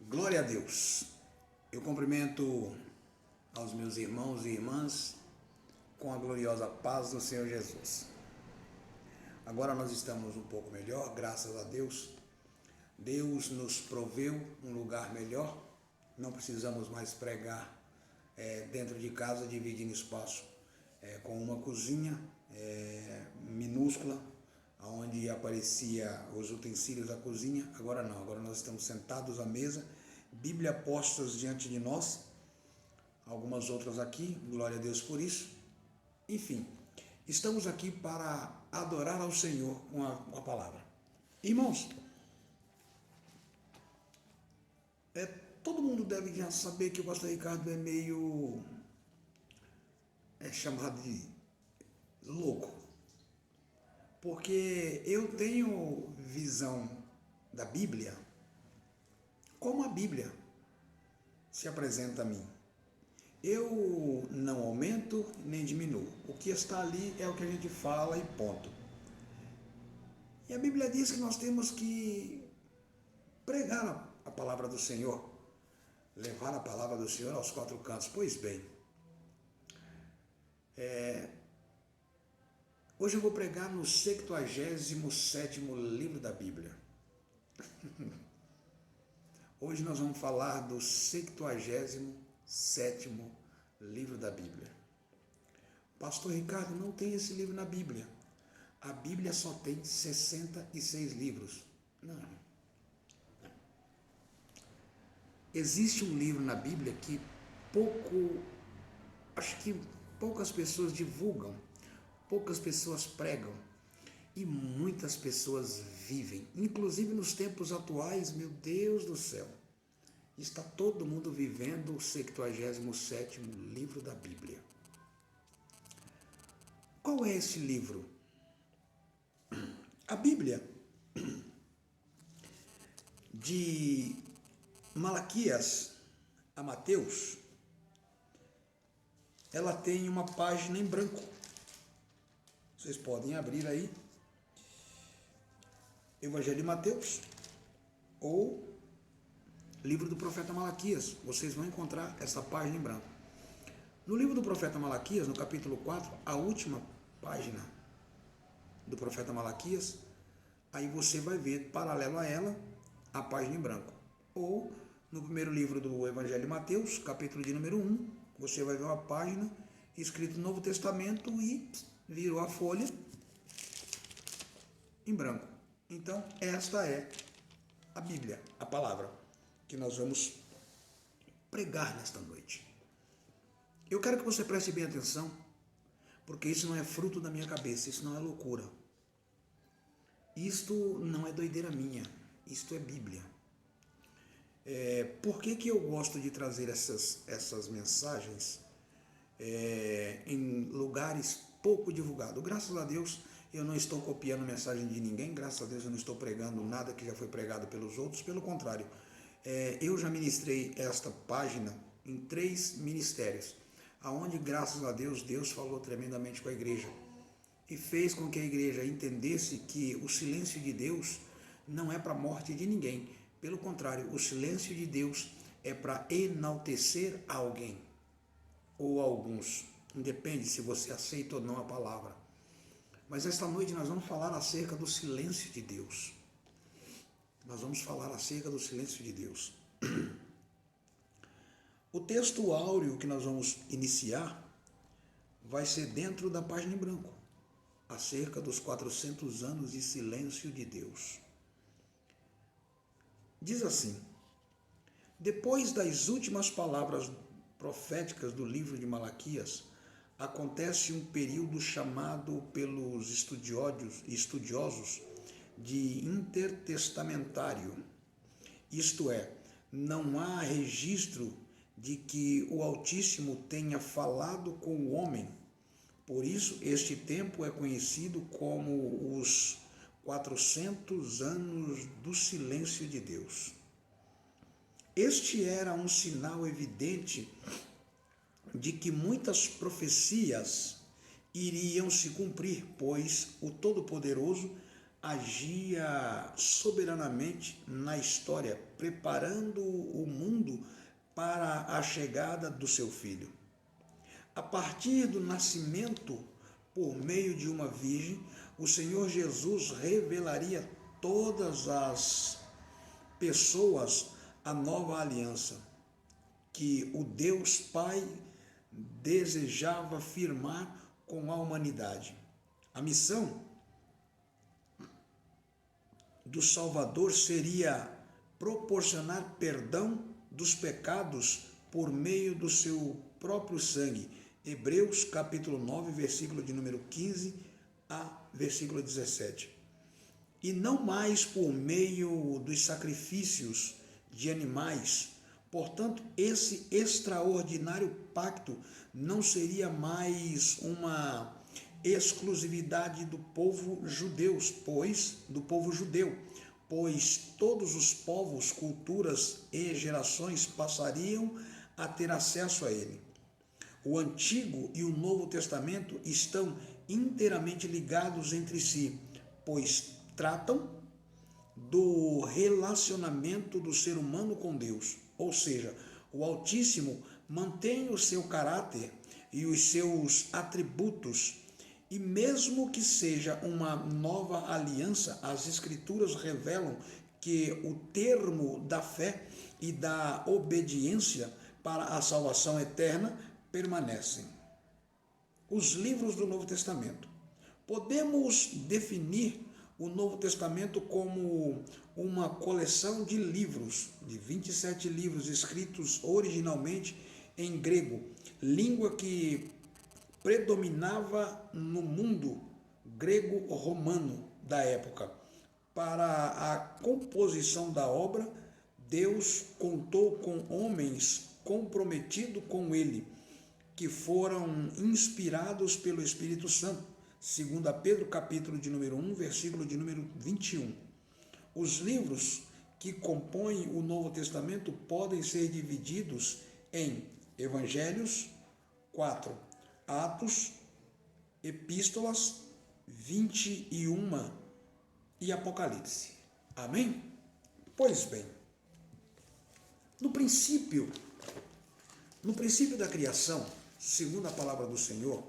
Glória a Deus. Eu cumprimento aos meus irmãos e irmãs com a gloriosa paz do Senhor Jesus. Agora nós estamos um pouco melhor, graças a Deus. Deus nos proveu um lugar melhor. Não precisamos mais pregar dentro de casa, dividindo espaço com uma cozinha minúscula, onde aparecia os utensílios da cozinha. Agora não, agora nós estamos sentados à mesa, Bíblia postas diante de nós, algumas outras aqui, glória a Deus por isso. Enfim, estamos aqui para adorar ao Senhor com a palavra. Irmãos, todo mundo deve já saber que o pastor Ricardo é meio chamado de louco, porque eu tenho visão da Bíblia como a Bíblia se apresenta a mim. Eu não aumento nem diminuo. O que está ali é o que a gente fala e ponto. E a Bíblia diz que nós temos que pregar a palavra do Senhor, levar a palavra do Senhor aos quatro cantos. Pois bem, hoje eu vou pregar no 77º livro da Bíblia. Hoje nós vamos falar do 77º livro da Bíblia. Pastor Ricardo, não tem esse livro na Bíblia. A Bíblia só tem 66 livros. Não. Existe um livro na Bíblia que acho que poucas pessoas divulgam, poucas pessoas pregam e muitas pessoas vivem. Inclusive nos tempos atuais, meu Deus do céu, está todo mundo vivendo o 77º livro da Bíblia. Qual é esse livro? A Bíblia de Malaquias a Mateus, ela tem uma página em branco. Vocês podem abrir aí, Evangelho de Mateus ou livro do profeta Malaquias. Vocês vão encontrar essa página em branco. No livro do profeta Malaquias, no capítulo 4, a última página do profeta Malaquias, aí você vai ver, paralelo a ela, a página em branco. Ou no primeiro livro do Evangelho de Mateus, capítulo de número 1, você vai ver uma página escrito Novo Testamento e virou a folha em branco. Então, esta é a Bíblia, a palavra que nós vamos pregar nesta noite. Eu quero que você preste bem atenção, porque isso não é fruto da minha cabeça, isso não é loucura. Isto não é doideira minha, isto é Bíblia. Por que eu gosto de trazer essas mensagens em lugares pouco divulgados? Graças a Deus eu não estou copiando mensagem de ninguém, graças a Deus eu não estou pregando nada que já foi pregado pelos outros, pelo contrário. Eu já ministrei esta página em 3 ministérios, aonde graças a Deus, Deus falou tremendamente com a igreja e fez com que a igreja entendesse que o silêncio de Deus não é para a morte de ninguém. Pelo contrário, o silêncio de Deus é para enaltecer alguém ou alguns. Depende se você aceita ou não a palavra. Mas esta noite nós vamos falar acerca do silêncio de Deus. Nós vamos falar acerca do silêncio de Deus. O texto áureo que nós vamos iniciar vai ser dentro da página em branco, acerca dos 400 anos de silêncio de Deus. Diz assim: depois das últimas palavras proféticas do livro de Malaquias, acontece um período chamado pelos estudiosos de intertestamentário. Isto é, não há registro de que o Altíssimo tenha falado com o homem. Por isso, este tempo é conhecido como os 400 anos do silêncio de Deus. Este era um sinal evidente de que muitas profecias iriam se cumprir, pois o Todo-Poderoso agia soberanamente na história, preparando o mundo para a chegada do seu Filho. A partir do nascimento, por meio de uma virgem, o Senhor Jesus revelaria todas as pessoas a nova aliança que o Deus Pai desejava firmar com a humanidade. A missão do Salvador seria proporcionar perdão dos pecados por meio do seu próprio sangue. Hebreus capítulo 9, versículo de número 15 a versículo 17. E não mais por meio dos sacrifícios de animais. Portanto, esse extraordinário pacto não seria mais uma exclusividade do povo judeu, pois todos os povos, culturas e gerações passariam a ter acesso a ele. O Antigo e o Novo Testamento estão inteiramente ligados entre si, pois tratam do relacionamento do ser humano com Deus. Ou seja, o Altíssimo mantém o seu caráter e os seus atributos, e mesmo que seja uma nova aliança, as Escrituras revelam que o termo da fé e da obediência para a salvação eterna permanecem. Os livros do Novo Testamento. Podemos definir o Novo Testamento como uma coleção de livros, de 27 livros escritos originalmente em grego, língua que predominava no mundo grego-romano da época. Para a composição da obra, Deus contou com homens comprometidos com ele, que foram inspirados pelo Espírito Santo, segundo Pedro, capítulo de número 1, versículo de número 21. Os livros que compõem o Novo Testamento podem ser divididos em Evangelhos, 4, Atos, Epístolas, 21 e Apocalipse. Amém? Pois bem, no princípio da criação, segundo a palavra do Senhor,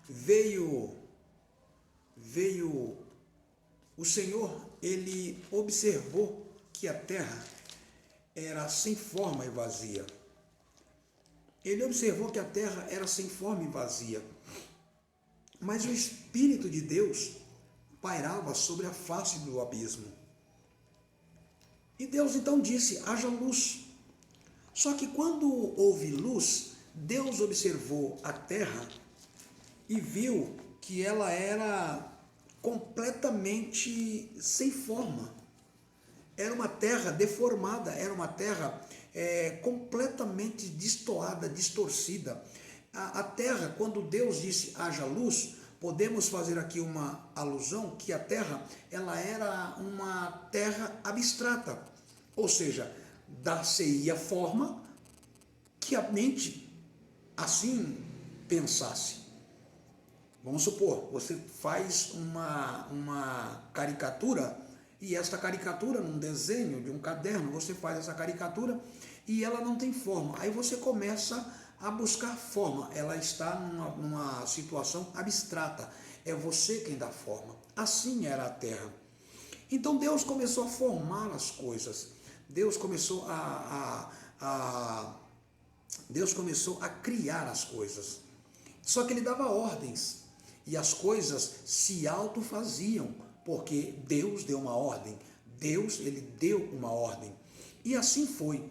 veio o Senhor, ele observou que a terra era sem forma e vazia. Ele observou que a terra era sem forma e vazia, mas o Espírito de Deus pairava sobre a face do abismo. E Deus então disse: haja luz. Só que quando houve luz, Deus observou a terra e viu que ela era completamente sem forma. Era uma terra deformada, era uma terra completamente destoada, distorcida. A terra, quando Deus disse haja luz, podemos fazer aqui uma alusão que a terra ela era uma terra abstrata, ou seja, dar-se-ia forma que a mente assim pensasse. Vamos supor, você faz uma caricatura, e esta caricatura, num desenho de um caderno, você faz essa caricatura e ela não tem forma. Aí você começa a buscar forma, ela está numa situação abstrata, é você quem dá forma. Assim era a terra. Então Deus começou a formar as coisas, Deus começou a criar as coisas. Só que ele dava ordens, e as coisas se autofaziam, porque Deus deu uma ordem. Deus, ele deu uma ordem. E assim foi.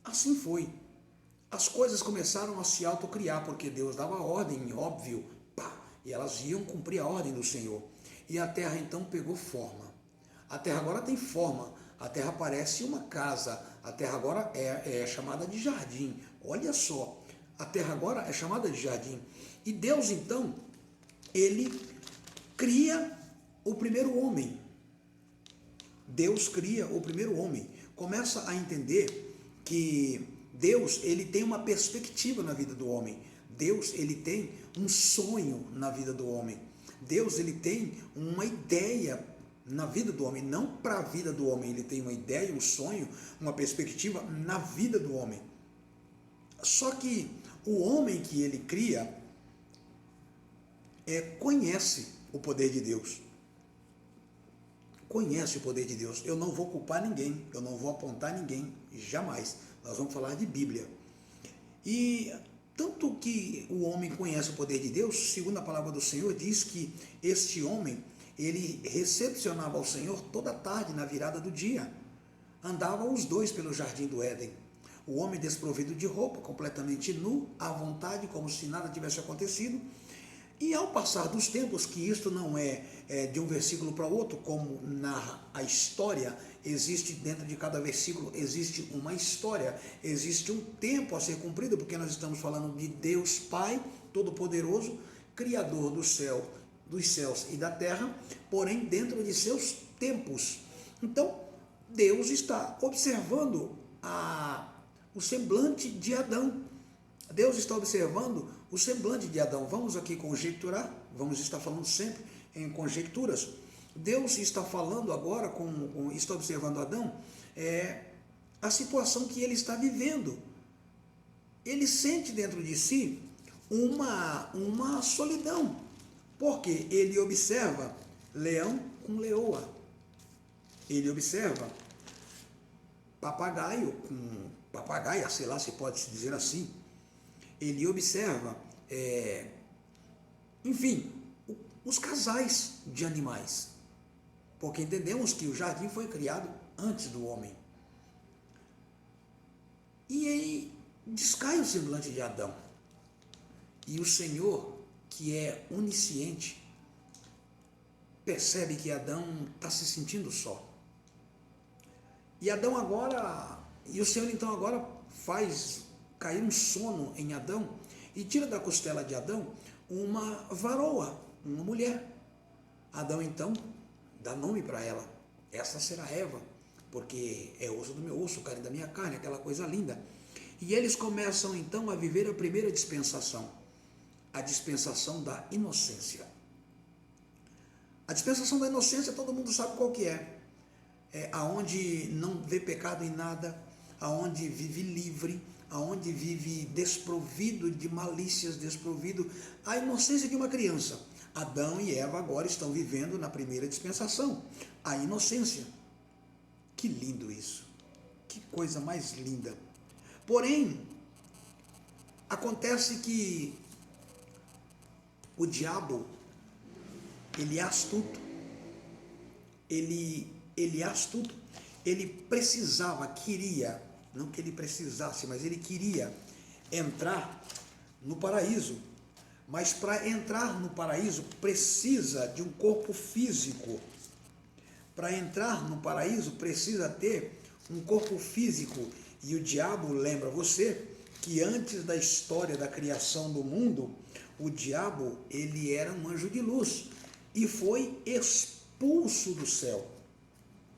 Assim foi. As coisas começaram a se autocriar, porque Deus dava ordem, óbvio, e elas iam cumprir a ordem do Senhor. E a terra então pegou forma. A terra agora tem forma. A terra parece uma casa. A terra agora é chamada de jardim. Olha só. A terra agora é chamada de jardim. E Deus então, ele cria o primeiro homem. Deus cria o primeiro homem. Começa a entender que Deus, ele tem uma perspectiva na vida do homem. Deus, ele tem um sonho na vida do homem. Deus, ele tem uma ideia na vida do homem, não para a vida do homem, ele tem uma ideia, um sonho, uma perspectiva na vida do homem. Só que o homem que ele cria conhece o poder de Deus. Conhece o poder de Deus. Eu não vou culpar ninguém, eu não vou apontar ninguém, jamais. Nós vamos falar de Bíblia. E tanto que o homem conhece o poder de Deus, segundo a palavra do Senhor, diz que este homem, ele recepcionava ao Senhor toda tarde na virada do dia. Andavam os dois pelo jardim do Éden. O homem desprovido de roupa, completamente nu, à vontade, como se nada tivesse acontecido. E ao passar dos tempos, que isto não é de um versículo para outro, como narra a história, existe dentro de cada versículo, existe uma história, existe um tempo a ser cumprido, porque nós estamos falando de Deus Pai Todo-Poderoso, Criador do céu, dos céus e da terra, porém dentro de seus tempos. Então, Deus está observando o semblante de Adão. Deus está observando o semblante de Adão. Vamos aqui conjecturar, vamos estar falando sempre em conjecturas. Deus está falando agora, está observando Adão, a situação que ele está vivendo. Ele sente dentro de si uma solidão, porque ele observa leão com leoa, ele observa papagaio com papagaia, sei lá se pode se dizer assim, ele observa, enfim, os casais de animais, porque entendemos que o jardim foi criado antes do homem. E aí descai o semblante de Adão. E o Senhor, que é onisciente, percebe que Adão está se sentindo só. E Adão agora, e o Senhor então agora faz cair um sono em Adão e tira da costela de Adão uma varoa, uma mulher. Adão então dá nome para ela. Essa será Eva, porque é osso do meu osso, carne da minha carne, aquela coisa linda. E eles começam então a viver a primeira dispensação, a dispensação da inocência. A dispensação da inocência todo mundo sabe qual que é. Aonde não vê pecado em nada, aonde vive livre, aonde vive desprovido de malícias, desprovido a inocência de uma criança. Adão e Eva agora estão vivendo na primeira dispensação, a inocência. Que lindo isso, que coisa mais linda. Porém, acontece que o diabo, ele é astuto, ele é astuto, ele precisava, queria, não que ele precisasse, mas ele queria entrar no paraíso. Mas para entrar no paraíso precisa de um corpo físico. Para entrar no paraíso precisa ter um corpo físico. E o diabo, lembra você, que antes da história da criação do mundo, o diabo, ele era um anjo de luz e foi expulso do céu.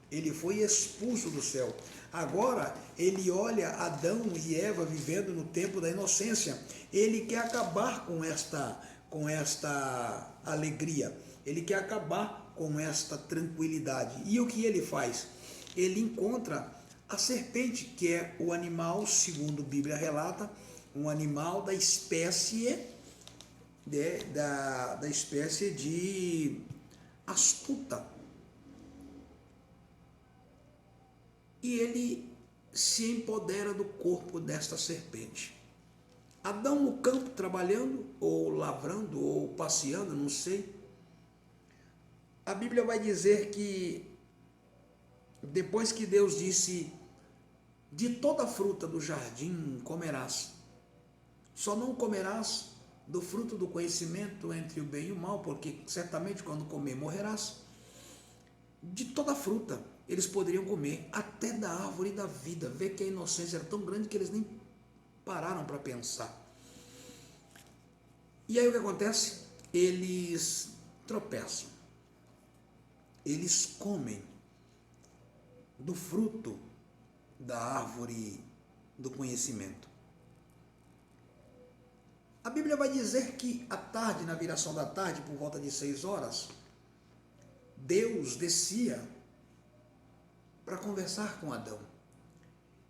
Ele foi expulso do céu. Agora, ele olha Adão e Eva vivendo no tempo da inocência. Ele quer acabar com esta alegria. Ele quer acabar com esta tranquilidade. E o que ele faz? Ele encontra a serpente, que é o animal, segundo a Bíblia relata, um animal da espécie da espécie de astuta. E ele se empodera do corpo desta serpente. Adão no campo trabalhando, ou lavrando, ou passeando, não sei. A Bíblia vai dizer que depois que Deus disse, de toda a fruta do jardim comerás, só não comerás do fruto do conhecimento entre o bem e o mal, porque certamente quando comer morrerás. De toda a fruta eles poderiam comer, até da árvore da vida. Vê que a inocência era tão grande que eles nem pararam para pensar. E aí o que acontece? Eles tropeçam. Eles comem do fruto da árvore do conhecimento. A Bíblia vai dizer que à tarde, na viração da tarde, por volta de 6 horas, Deus descia para conversar com Adão.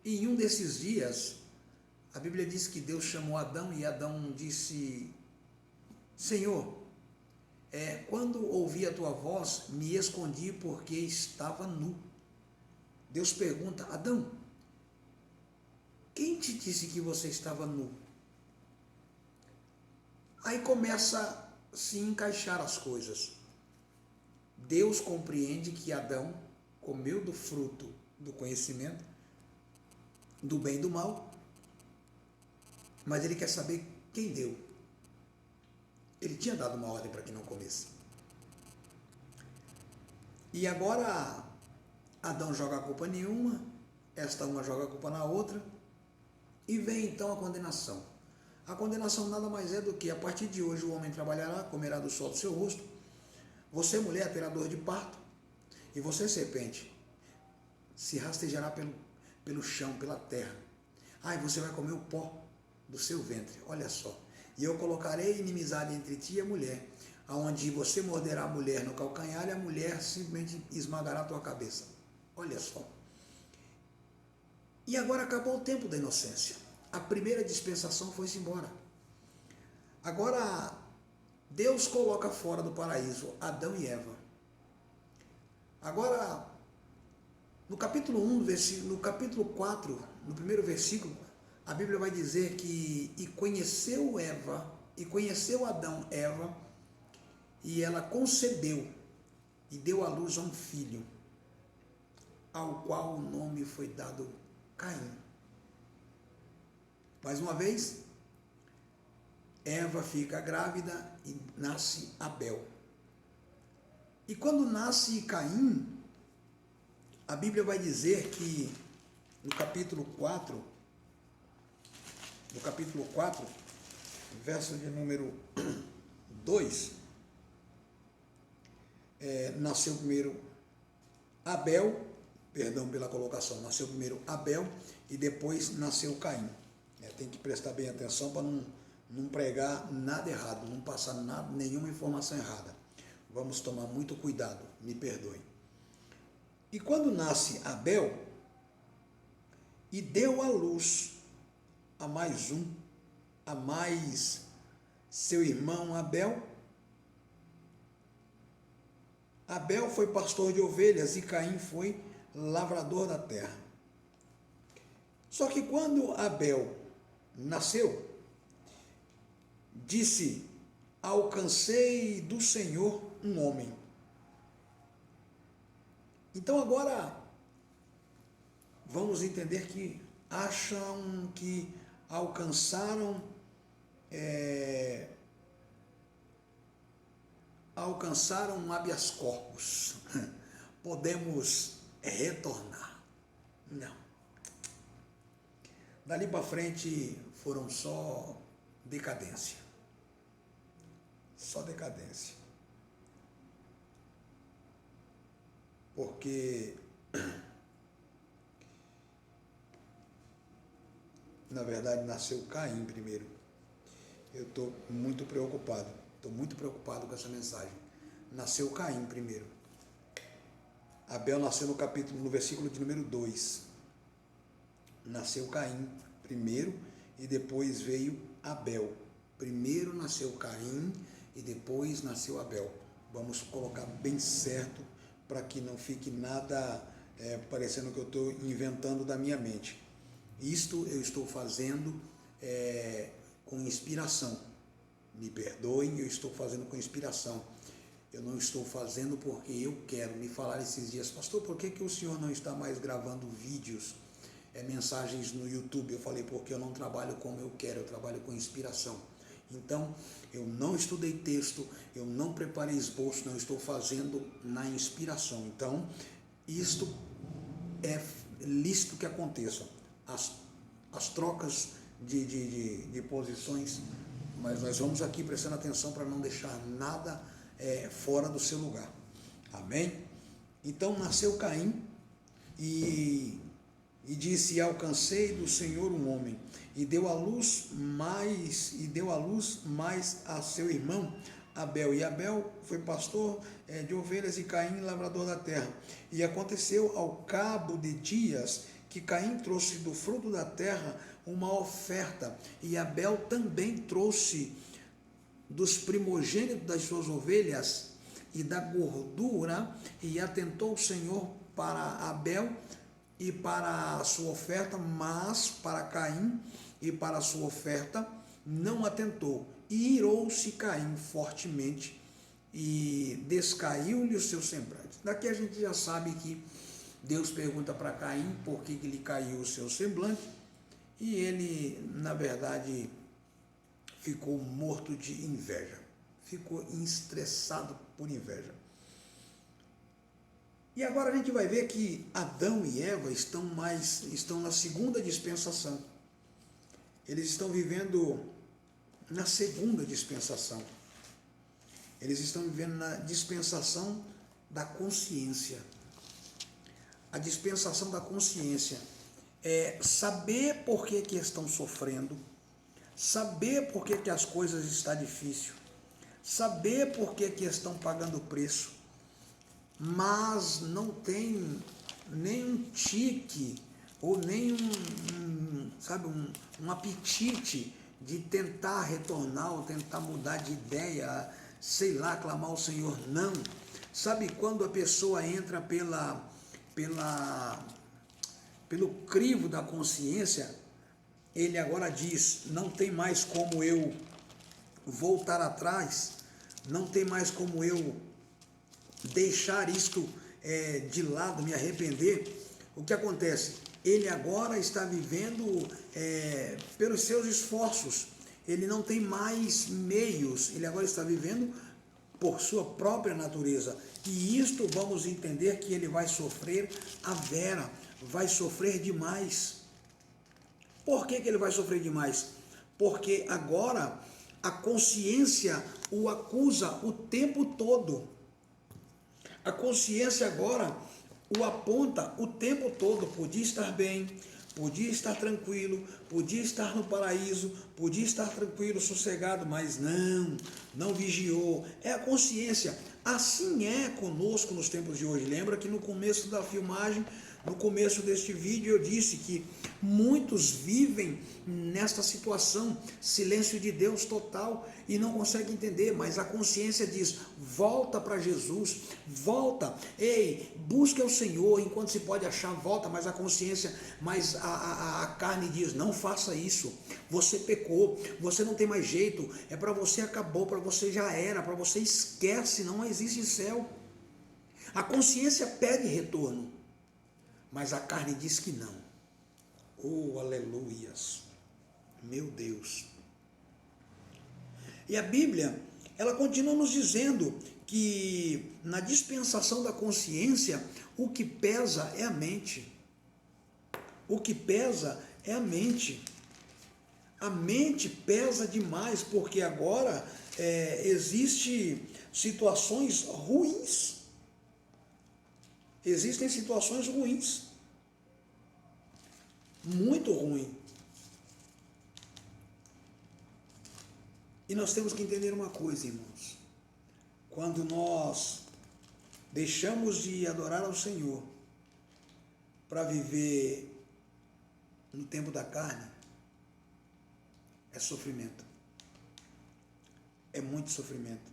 E em um desses dias, a Bíblia diz que Deus chamou Adão e Adão disse: Senhor, quando ouvi a tua voz, me escondi porque estava nu. Deus pergunta: Adão, quem te disse que você estava nu? Aí começa a se encaixar as coisas. Deus compreende que Adão comeu do fruto do conhecimento, do bem e do mal, mas ele quer saber quem deu. Ele tinha dado uma ordem para que não comesse. E agora Adão joga a culpa nenhuma, esta uma joga a culpa na outra, e vem então a condenação. A condenação nada mais é do que, a partir de hoje, o homem trabalhará, comerá do sol do seu rosto, você, mulher, terá dor de parto, e você, serpente, se rastejará pelo chão, pela terra. E você vai comer o pó do seu ventre, olha só. E eu colocarei inimizade entre ti e a mulher, aonde você morderá a mulher no calcanhar e a mulher simplesmente esmagará a tua cabeça. Olha só. E agora acabou o tempo da inocência. A primeira dispensação foi-se embora. Agora, Deus coloca fora do paraíso Adão e Eva. Agora, no capítulo 1, no capítulo 4, no primeiro versículo, a Bíblia vai dizer que conheceu Adão Eva, e ela concebeu e deu à luz a um filho, ao qual o nome foi dado Caim. Mais uma vez, Eva fica grávida e nasce Abel. E quando nasce Caim, a Bíblia vai dizer que no capítulo 4, verso de número 2, nasceu primeiro Abel, perdão pela colocação, nasceu primeiro Abel e depois nasceu Caim. Tem que prestar bem atenção para não pregar nada errado, não passar nenhuma informação errada. Vamos tomar muito cuidado, me perdoem. E quando nasce Abel, e deu à luz a mais seu irmão Abel. Abel foi pastor de ovelhas e Caim foi lavrador da terra. Só que quando Abel nasceu, disse: alcancei do Senhor um homem. Então agora vamos entender que acham que alcançaram um habeas corpus. Podemos retornar. Não. Dali para frente foram só decadência. Só decadência. Porque, na verdade, nasceu Caim primeiro. Eu estou muito preocupado com essa mensagem. Nasceu Caim primeiro. Abel nasceu no versículo de número 2. Nasceu Caim primeiro e depois veio Abel. Primeiro nasceu Caim e depois nasceu Abel. Vamos colocar bem certo para que não fique nada parecendo que eu estou inventando da minha mente. Isto eu estou fazendo com inspiração. Me perdoem, eu estou fazendo com inspiração. Eu não estou fazendo porque eu quero. Me falar esses dias: pastor, por que o senhor não está mais gravando vídeos, mensagens no YouTube? Eu falei: porque eu não trabalho como eu quero, eu trabalho com inspiração. Então, eu não estudei texto, eu não preparei esboço, não, estou fazendo na inspiração. Então, isto é lícito que aconteça. As trocas de posições, mas nós vamos aqui prestando atenção para não deixar nada fora do seu lugar. Amém? Então, nasceu Caim e E disse: alcancei do Senhor um homem, e deu à luz mais a seu irmão Abel. E Abel foi pastor de ovelhas, e Caim lavrador da terra. E aconteceu ao cabo de dias que Caim trouxe do fruto da terra uma oferta, e Abel também trouxe dos primogênitos das suas ovelhas e da gordura, e atentou o Senhor para Abel e para a sua oferta, mas para Caim e para a sua oferta não atentou. E irou-se Caim fortemente e descaiu-lhe o seu semblante. Daqui a gente já sabe que Deus pergunta para Caim por que lhe caiu o seu semblante, e ele, na verdade, ficou morto de inveja, ficou estressado por inveja. E agora a gente vai ver que Adão e Eva estão na segunda dispensação. Eles estão vivendo na segunda dispensação. Eles estão vivendo na dispensação da consciência. A dispensação da consciência é saber por que estão sofrendo, saber por que as coisas estão difíceis, saber por que estão pagando preço, mas não tem nenhum tique ou nem um apetite de tentar retornar ou tentar mudar de ideia, sei lá, clamar ao Senhor. Não. Sabe quando a pessoa entra pelo crivo da consciência, ele agora diz: não tem mais como eu voltar atrás, não tem mais como eu deixar isto de lado, me arrepender. O que acontece? Ele agora está vivendo pelos seus esforços, ele não tem mais meios, ele agora está vivendo por sua própria natureza. E isto vamos entender que ele vai sofrer a vera, vai sofrer demais. Por que ele vai sofrer demais? Porque agora a consciência o acusa o tempo todo. A consciência agora o aponta o tempo todo. Podia estar bem, podia estar tranquilo, podia estar no paraíso, podia estar tranquilo, sossegado, mas não vigiou. É a consciência. Assim é conosco nos tempos de hoje. Lembra que no começo da filmagem, no começo deste vídeo, eu disse que muitos vivem nesta situação, silêncio de Deus total, e não conseguem entender, mas a consciência diz: volta para Jesus, volta, ei, busca o Senhor enquanto se pode achar, volta. Mas a consciência, mas a carne diz: não faça isso, você pecou, você não tem mais jeito, é para você, acabou, para você já era, para você esquece, não existe céu. A consciência pede retorno, mas a carne diz que não. Oh, aleluias, meu Deus. E a Bíblia, ela continua nos dizendo que na dispensação da consciência, o que pesa é a mente. O que pesa é a mente. A mente pesa demais, porque agora existem situações ruins. Existem situações ruins. Muito ruim. E nós temos que entender uma coisa, irmãos. Quando nós deixamos de adorar ao Senhor para viver no tempo da carne, é sofrimento. É muito sofrimento.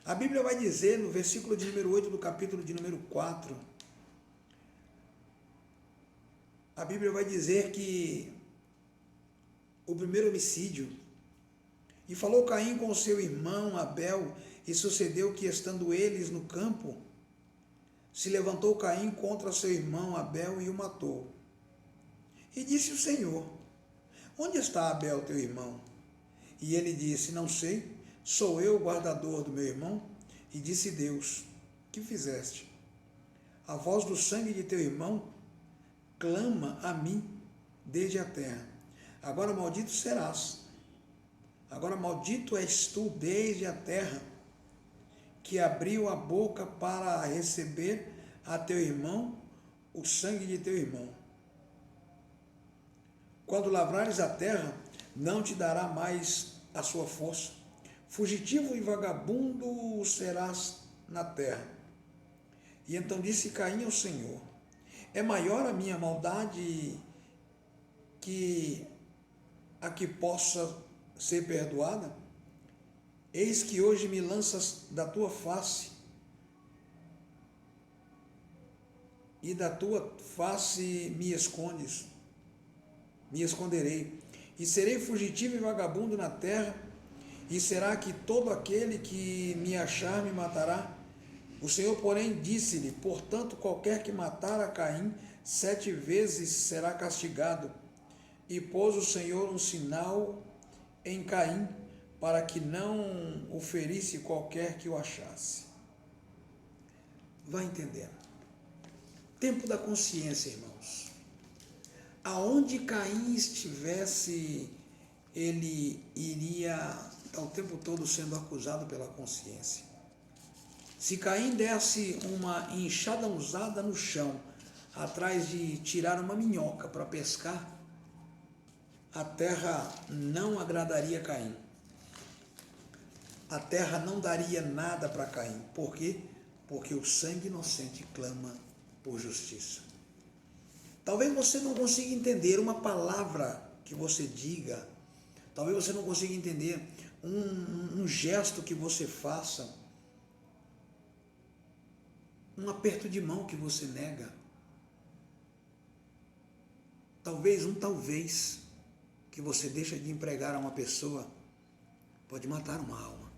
A Bíblia vai dizer no versículo de número 8 do capítulo de número 4, a Bíblia vai dizer que o primeiro homicídio: e falou Caim com seu irmão Abel, e sucedeu que, estando eles no campo, se levantou Caim contra seu irmão Abel e o matou. E disse o Senhor: onde está Abel teu irmão? E ele disse: não sei, sou eu o guardador do meu irmão? E disse Deus: que fizeste? A voz do sangue de teu irmão clama a mim desde a terra. Agora maldito serás. Agora maldito és tu desde a terra, que abriu a boca para receber a teu irmão, o sangue de teu irmão. Quando lavrares a terra, não te dará mais a sua força. Fugitivo e vagabundo serás na terra. E então disse Caim ao Senhor: é maior a minha maldade que a que possa ser perdoada? Eis que hoje me lanças da tua face, e da tua face me esconderei, e serei fugitivo e vagabundo na terra, e será que todo aquele que me achar me matará? O Senhor, porém, disse-lhe: portanto, qualquer que matar a Caim 7 vezes será castigado. E pôs o Senhor um sinal em Caim, para que não o ferisse qualquer que o achasse. Vai entendendo. Tempo da consciência, irmãos. Aonde Caim estivesse, ele iria estar o tempo todo sendo acusado pela consciência. Se Caim desse uma enxadãozada no chão, atrás de tirar uma minhoca para pescar, a terra não agradaria Caim. A terra não daria nada para Caim. Por quê? Porque o sangue inocente clama por justiça. Talvez você não consiga entender uma palavra que você diga, talvez você não consiga entender um gesto que você faça, um aperto de mão que você nega. Talvez que você deixa de empregar a uma pessoa pode matar uma alma.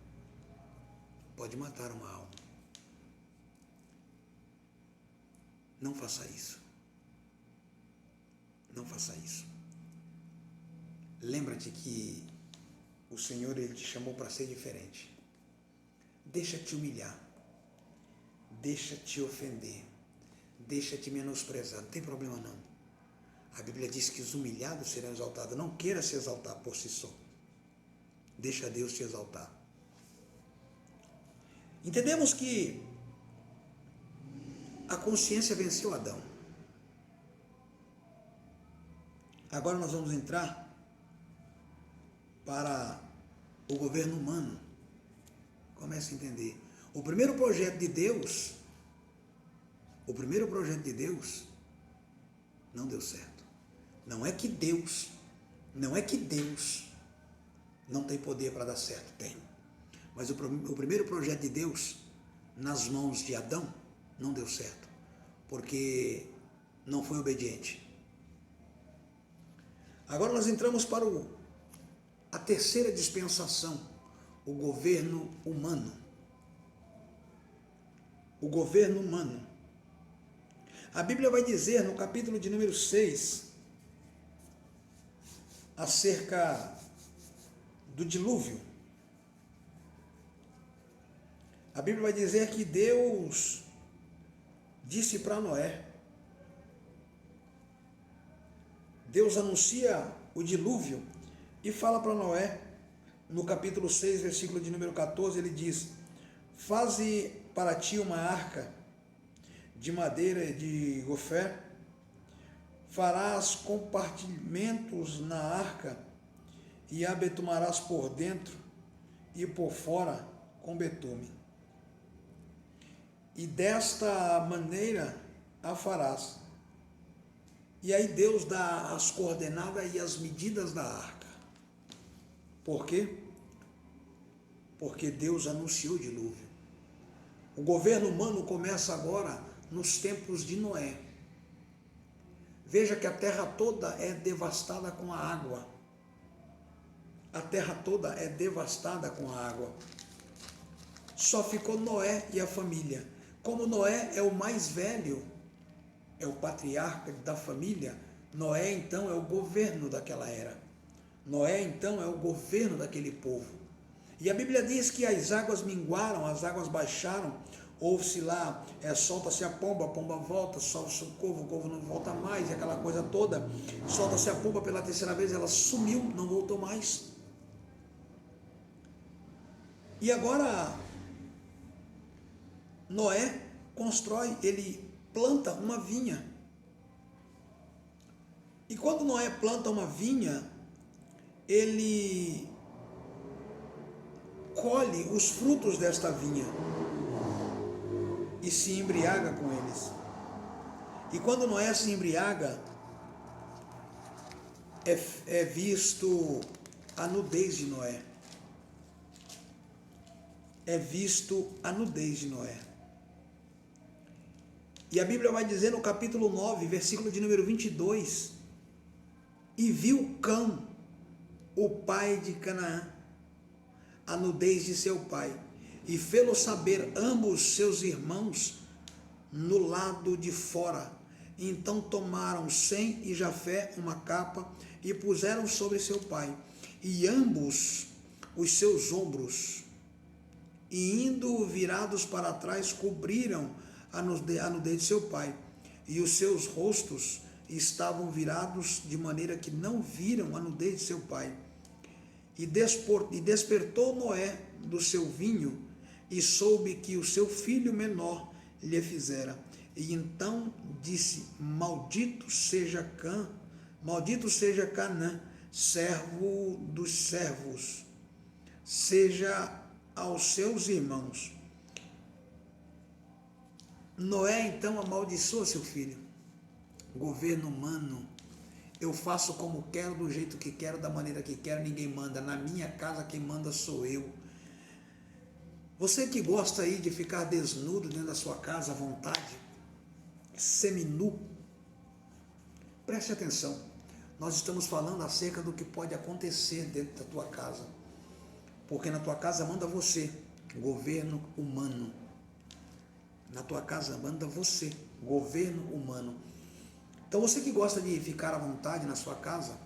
Pode matar uma alma. Não faça isso. Não faça isso. Lembra-te que o Senhor, Ele te chamou para ser diferente. Deixa te humilhar. Deixa te ofender. Deixa te menosprezar. Não tem problema não. A Bíblia diz que os humilhados serão exaltados. Não queira se exaltar por si só. Deixa Deus te exaltar. Entendemos que a consciência venceu Adão. Agora nós vamos entrar para o governo humano. Comece a entender. O primeiro projeto de Deus não deu certo. Não é que Deus não tem poder para dar certo, tem. Mas o primeiro projeto de Deus, nas mãos de Adão, não deu certo, porque não foi obediente. Agora nós entramos para a terceira dispensação, o governo humano. O governo humano. A Bíblia vai dizer no capítulo de número 6, acerca do dilúvio. A Bíblia vai dizer que Deus disse para Noé, Deus anuncia o dilúvio e fala para Noé, no capítulo 6, versículo de número 14, ele diz: faze para ti uma arca de madeira de gofé, farás compartimentos na arca e a betumarás por dentro e por fora com betume. E desta maneira a farás. E aí Deus dá as coordenadas e as medidas da arca. Por quê? Porque Deus anunciou o dilúvio. O governo humano começa agora nos tempos de Noé. Veja que a terra toda é devastada com a água. A terra toda é devastada com a água. Só ficou Noé e a família. Como Noé é o mais velho, é o patriarca da família, Noé então é o governo daquela era. Noé então é o governo daquele povo. E a Bíblia diz que as águas minguaram, as águas baixaram, ouve-se lá, solta-se a pomba volta, solta-se o corvo não volta mais, e aquela coisa toda, solta-se a pomba pela terceira vez, ela sumiu, não voltou mais. E agora, Noé constrói, ele planta uma vinha, E quando Noé planta uma vinha, ele colhe os frutos desta vinha e se embriaga com eles. E quando Noé se embriaga, é visto a nudez de Noé. É visto a nudez de Noé. E a Bíblia vai dizer no capítulo 9, versículo de número 22, e viu Cã, o pai de Canaã, a nudez de seu pai, e fê-lo saber ambos seus irmãos no lado de fora. Então tomaram Sem e Jafé uma capa e puseram sobre seu pai, e ambos os seus ombros, e indo virados para trás, cobriram a nudez de seu pai, e os seus rostos estavam virados de maneira que não viram a nudez de seu pai. E despertou Noé do seu vinho, e soube que o seu filho menor lhe fizera. E então disse: Maldito seja Canaã, servo dos servos, seja aos seus irmãos. Noé então amaldiçoa seu filho. Governo humano. Eu faço como quero, do jeito que quero, da maneira que quero, ninguém manda. Na minha casa quem manda sou eu. Você que gosta aí de ficar desnudo dentro da sua casa à vontade, seminu, preste atenção. Nós estamos falando acerca do que pode acontecer dentro da tua casa. Porque na tua casa manda você, governo humano. Na tua casa manda você, governo humano. Então você que gosta de ficar à vontade na sua casa,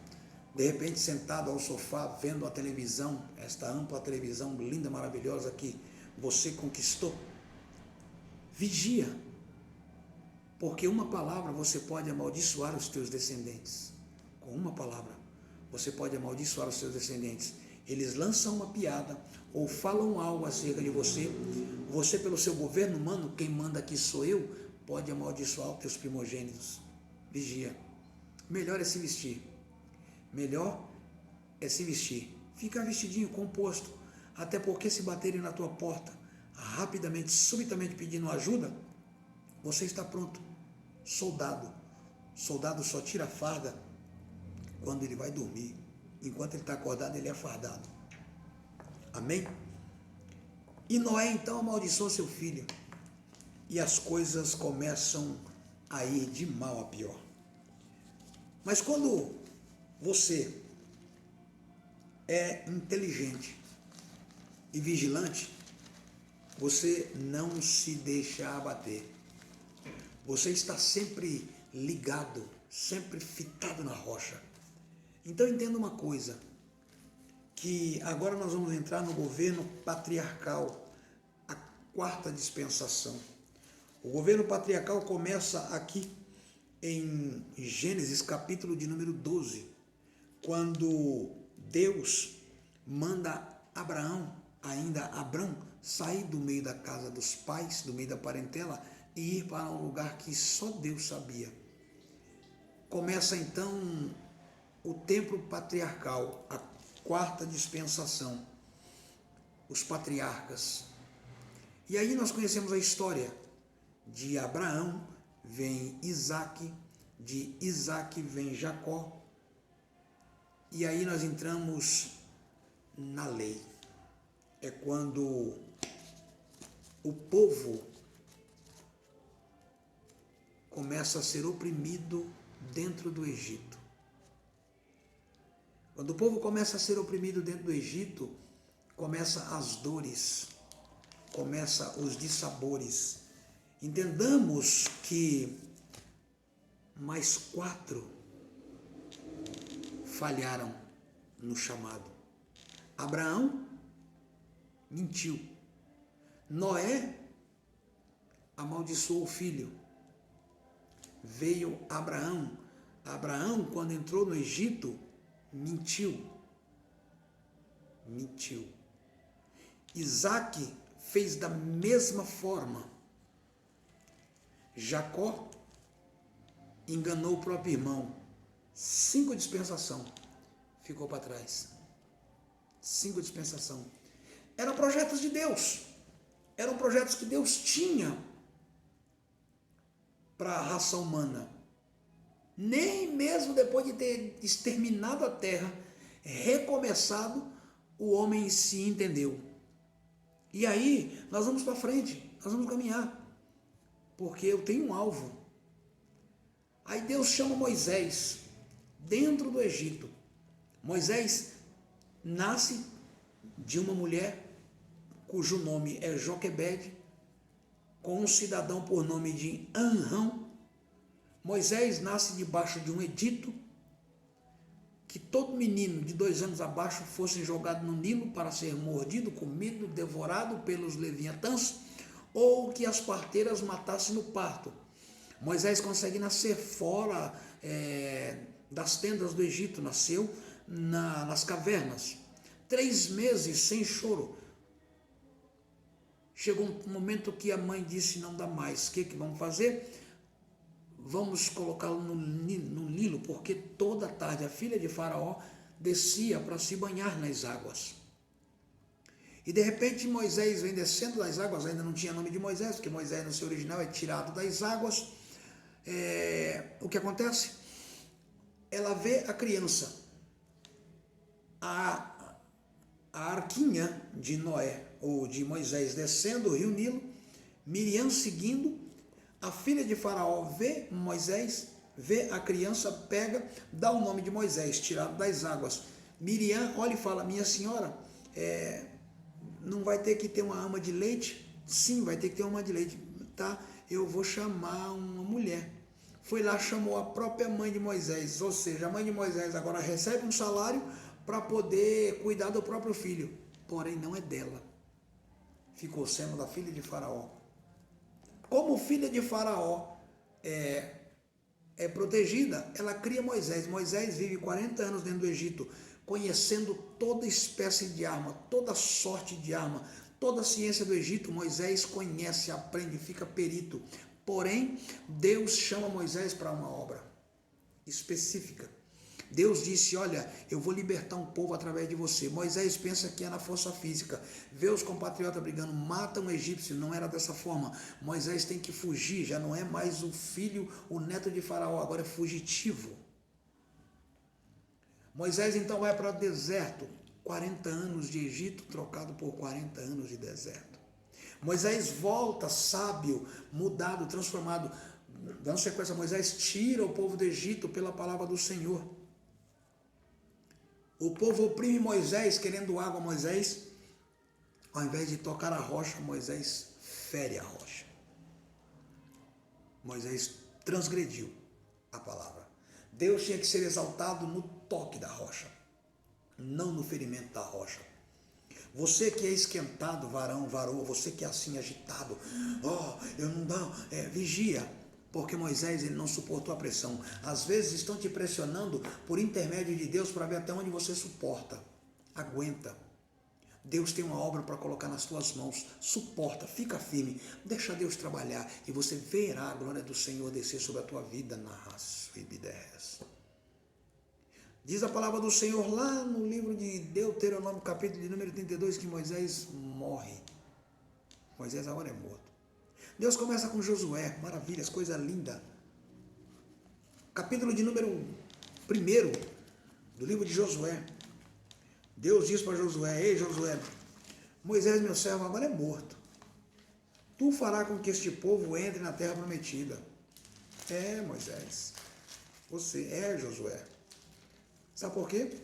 de repente sentado ao sofá, vendo a televisão, esta ampla televisão linda, maravilhosa que você conquistou, vigia, porque uma palavra você pode amaldiçoar os teus descendentes. Com uma palavra você pode amaldiçoar os teus descendentes. Eles lançam uma piada ou falam algo acerca de você, você pelo seu governo humano, quem manda aqui sou eu, pode amaldiçoar os teus primogênitos. Vigia. Melhor é se vestir. Melhor é se vestir. Fica vestidinho, composto. Até porque se baterem na tua porta, rapidamente, subitamente pedindo ajuda, você está pronto. Soldado. Soldado só tira a farda quando ele vai dormir. Enquanto ele está acordado, ele é fardado. Amém? E Noé então amaldiçoou seu filho. E as coisas começam a ir de mal a pior. Mas quando você é inteligente e vigilante, você não se deixa abater. Você está sempre ligado, sempre fitado na rocha. Então entenda uma coisa, que agora nós vamos entrar no governo patriarcal, a quarta dispensação. O governo patriarcal começa aqui em Gênesis, capítulo de número 12, quando Deus manda Abrão, sair do meio da casa dos pais, do meio da parentela, e ir para um lugar que só Deus sabia. Começa então o templo patriarcal, a quarta dispensação, os patriarcas. E aí nós conhecemos a história. De Abraão vem Isaque, de Isaque vem Jacó, e aí nós entramos na lei. É quando o povo começa a ser oprimido dentro do Egito. Quando o povo começa a ser oprimido dentro do Egito, começa as dores, começa os dissabores. Entendamos que mais 4 falharam no chamado. Abraão mentiu. Noé amaldiçoou o filho. Veio Abraão. Abraão, quando entrou no Egito, mentiu. Isaque fez da mesma forma. Jacó enganou o próprio irmão. 5 dispensação ficou para trás. 5 dispensação. Eram projetos de Deus. Eram projetos que Deus tinha para a raça humana. Nem mesmo depois de ter exterminado a terra, recomeçado, o homem se entendeu. E aí, nós vamos para frente, nós vamos caminhar, porque eu tenho um alvo. Aí Deus chama Moisés dentro do Egito. Moisés nasce de uma mulher cujo nome é Joquebede, com um cidadão por nome de Amrão. Moisés nasce debaixo de um edito que todo menino de 2 anos abaixo fosse jogado no Nilo para ser mordido, comido, devorado pelos leviatãs, ou que as parteiras matassem no parto. Moisés consegue nascer fora das tendas do Egito, nasceu nas cavernas. 3 meses sem choro. Chegou um momento que a mãe disse, não dá mais, o que vamos fazer? Vamos colocá-lo no Nilo, porque toda tarde a filha de Faraó descia para se banhar nas águas. E de repente Moisés vem descendo das águas, ainda não tinha nome de Moisés, porque Moisés no seu original é tirado das águas. O que acontece? Ela vê a criança, a arquinha de Noé, ou de Moisés, descendo o rio Nilo, Miriam seguindo. A filha de Faraó vê Moisés, vê a criança, pega, dá o nome de Moisés, tirado das águas. Miriam olha e fala, minha senhora, não vai ter que ter uma ama de leite? Sim, vai ter que ter uma ama de leite. Tá, eu vou chamar uma mulher. Foi lá, chamou a própria mãe de Moisés, ou seja, a mãe de Moisés agora recebe um salário para poder cuidar do próprio filho, porém não é dela. Ficou sendo da filha de Faraó. Como filha de Faraó é protegida, ela cria Moisés. Moisés vive 40 anos dentro do Egito, conhecendo toda espécie de arma, toda sorte de arma, toda a ciência do Egito. Moisés conhece, aprende, fica perito. Porém, Deus chama Moisés para uma obra específica. Deus disse, olha, eu vou libertar um povo através de você. Moisés pensa que é na força física. Vê os compatriotas brigando, mata um egípcio. Não era dessa forma. Moisés tem que fugir, já não é mais o filho, o neto de Faraó, agora é fugitivo. Moisés então vai para o deserto. 40 anos de Egito trocado por 40 anos de deserto. Moisés volta sábio, mudado, transformado. Dando sequência, Moisés tira o povo do Egito pela palavra do Senhor. O povo oprime Moisés, querendo água. Moisés, ao invés de tocar a rocha, Moisés fere a rocha. Moisés transgrediu a palavra. Deus tinha que ser exaltado no toque da rocha, não no ferimento da rocha. Você que é esquentado, varão, varoa, você que é assim agitado, eu não dá, vigia, porque Moisés ele não suportou a pressão. Às vezes estão te pressionando por intermédio de Deus para ver até onde você suporta. Aguenta. Deus tem uma obra para colocar nas tuas mãos. Suporta, fica firme, deixa Deus trabalhar e você verá a glória do Senhor descer sobre a tua vida. Diz a palavra do Senhor lá no livro de Deuteronômio, capítulo de número 32, que Moisés morre. Moisés agora é morto. Deus começa com Josué, maravilhas, coisa linda. Capítulo de número 1 do livro de Josué. Deus diz para Josué, ei Josué, Moisés meu servo agora é morto. Tu farás com que este povo entre na terra prometida. Moisés, você é Josué. Sabe por quê?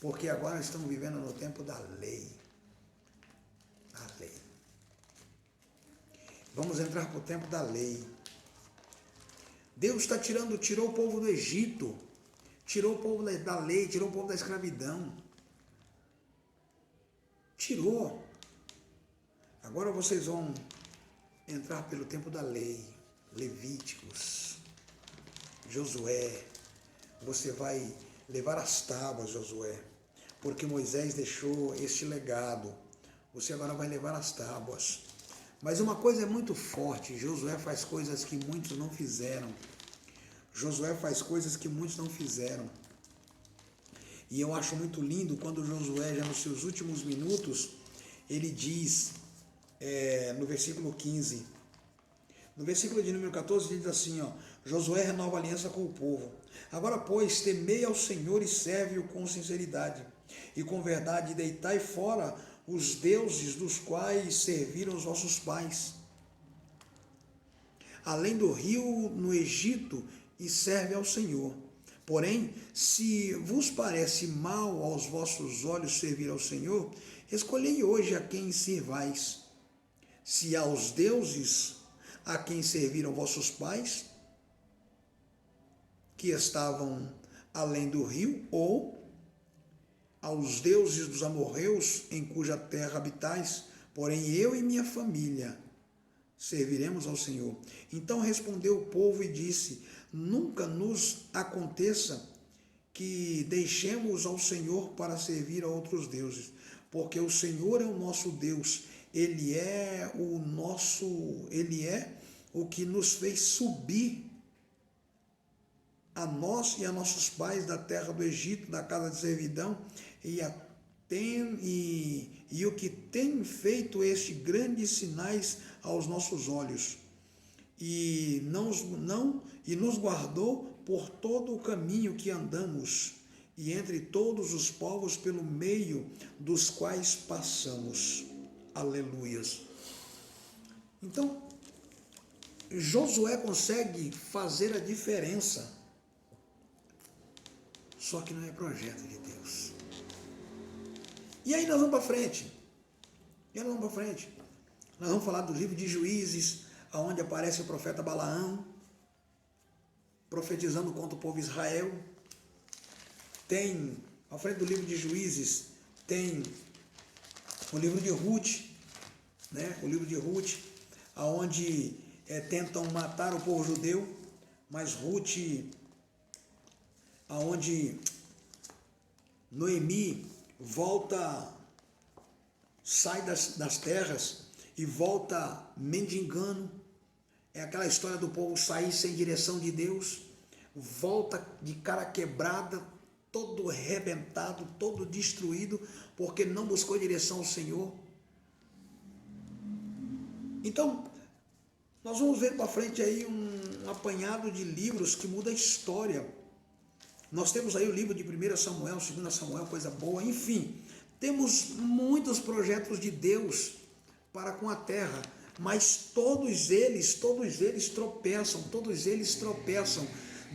Porque agora estamos vivendo no tempo da lei. A lei. Vamos entrar para o tempo da lei. Deus tirou o povo do Egito, tirou o povo da lei, tirou o povo da escravidão. Tirou. Agora vocês vão entrar pelo tempo da lei. Levíticos, Josué. Você vai levar as tábuas, Josué, porque Moisés deixou este legado. Você agora vai levar as tábuas. Mas uma coisa é muito forte, Josué faz coisas que muitos não fizeram. Josué faz coisas que muitos não fizeram. E eu acho muito lindo quando Josué, já nos seus últimos minutos, ele diz, no versículo 15, no versículo de número 14, ele diz assim, Josué renova a aliança com o povo. Agora, pois, temei ao Senhor e serve-o com sinceridade e com verdade, e deitai fora os deuses dos quais serviram os vossos pais, além do rio no Egito, e serve ao Senhor. Porém, se vos parece mal aos vossos olhos servir ao Senhor, escolhei hoje a quem sirvais, se aos deuses a quem serviram vossos pais, que estavam além do rio, ou aos deuses dos amorreus, em cuja terra habitais. Porém, eu e minha família serviremos ao Senhor. Então respondeu o povo e disse, nunca nos aconteça que deixemos ao Senhor para servir a outros deuses, porque o Senhor é o nosso Deus, Ele é o que nos fez subir a nós e a nossos pais da terra do Egito, da casa de servidão, e o que tem feito estes grandes sinais aos nossos olhos, e nos guardou por todo o caminho que andamos, e entre todos os povos pelo meio dos quais passamos. Aleluias. Então, Josué consegue fazer a diferença, só que não é projeto de Deus. E aí nós vamos para frente. Nós vamos falar do livro de Juízes, onde aparece o profeta Balaão, profetizando contra o povo de Israel. Tem, à frente do livro de Juízes, tem o livro de Ruth, o livro de Ruth, onde tentam matar o povo judeu, mas Ruth, onde Noemi volta, sai das terras e volta mendigando. É aquela história do povo sair sem direção de Deus, volta de cara quebrada, todo arrebentado, todo destruído, porque não buscou direção ao Senhor. Então, nós vamos ver para frente aí um apanhado de livros que muda a história. Nós temos aí o livro de 1 Samuel, 2 Samuel, coisa boa, enfim. Temos muitos projetos de Deus para com a terra, mas todos eles tropeçam,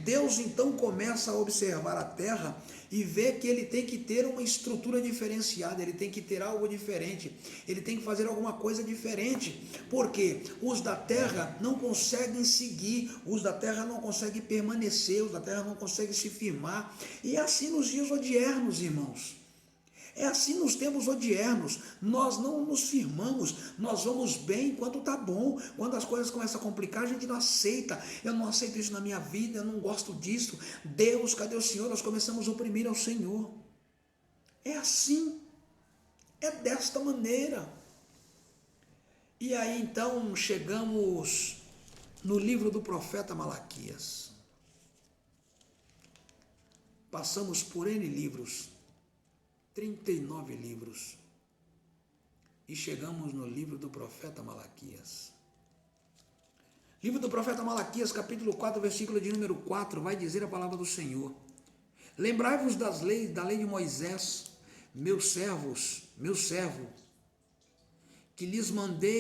Deus então começa a observar a terra e vê que ele tem que ter uma estrutura diferenciada, ele tem que ter algo diferente, ele tem que fazer alguma coisa diferente, porque os da terra não conseguem seguir, os da terra não conseguem permanecer, os da terra não conseguem se firmar, e é assim nos dias odiernos, irmãos. É assim nos tempos odiernos, nós não nos firmamos, nós vamos bem enquanto está bom, quando as coisas começam a complicar, a gente não aceita, eu não aceito isso na minha vida, eu não gosto disso, Deus, cadê o Senhor? Nós começamos a oprimir ao Senhor. É assim, é desta maneira. E aí então chegamos no livro do profeta Malaquias, passamos por N livros, 39 livros, e chegamos no livro do profeta Malaquias. Livro do profeta Malaquias, capítulo 4, versículo de número 4, vai dizer a palavra do Senhor. Lembrai-vos da lei de Moisés, meu servo, que lhes mandei